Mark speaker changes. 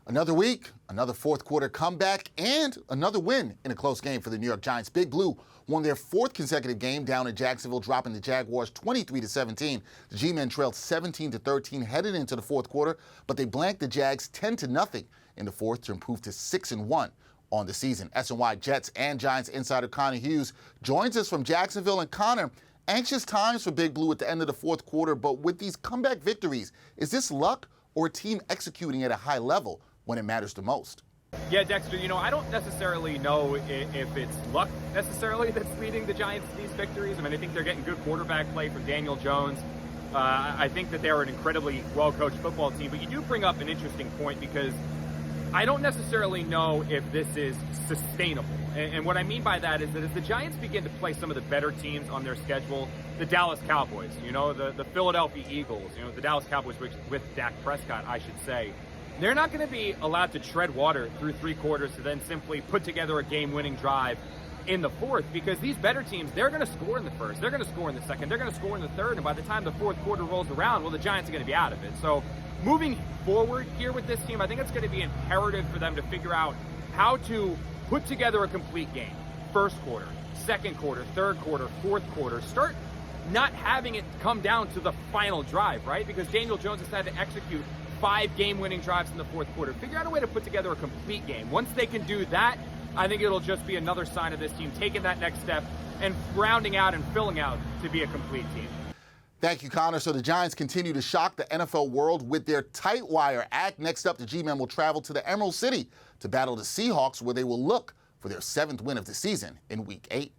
Speaker 1: Another week, another fourth quarter comeback, and another win in a close game for the New York Giants. Big Blue won their fourth consecutive game down in Jacksonville, dropping the Jaguars 23-17. The G-men trailed 17-13 headed into the fourth quarter, but they blanked the Jags 10-0 in the fourth to improve to 6-1 on the season. SNY Jets and Giants insider Connor Hughes joins us from Jacksonville. And Connor, anxious times for Big Blue at the end of the fourth quarter, but with these comeback victories, is this luck or a team executing at a high level when it matters the most?
Speaker 2: Yeah, Dexter, I don't necessarily know if it's luck necessarily that's leading the Giants to these victories. I think they're getting good quarterback play from Daniel Jones. I think that they're an incredibly well-coached football team, but you do bring up an interesting point because I don't necessarily know if this is sustainable. And what I mean by that is that as the Giants begin to play some of the better teams on their schedule, the Dallas Cowboys, the Philadelphia Eagles, the Dallas Cowboys with Dak Prescott, I should say, they're not going to be allowed to tread water through three quarters to then simply put together a game-winning drive in the fourth, because these better teams, they're going to score in the first, they're going to score in the second, they're going to score in the third, and by the time the fourth quarter rolls around, well, the Giants are going to be out of it. So moving forward here with this team, I think it's going to be imperative for them to figure out how to put together a complete game. First quarter, second quarter, third quarter, fourth quarter. Start not having it come down to the final drive, right? Because Daniel Jones has had to execute 5 game-winning drives in the fourth quarter. Figure out a way to put together a complete game. Once they can do that, I think it'll just be another sign of this team taking that next step and rounding out and filling out to be a complete team.
Speaker 1: Thank you, Connor. So the Giants continue to shock the NFL world with their tight wire act. Next up, the G-men will travel to the Emerald City to battle the Seahawks, where they will look for their 7th win of the season in Week 8.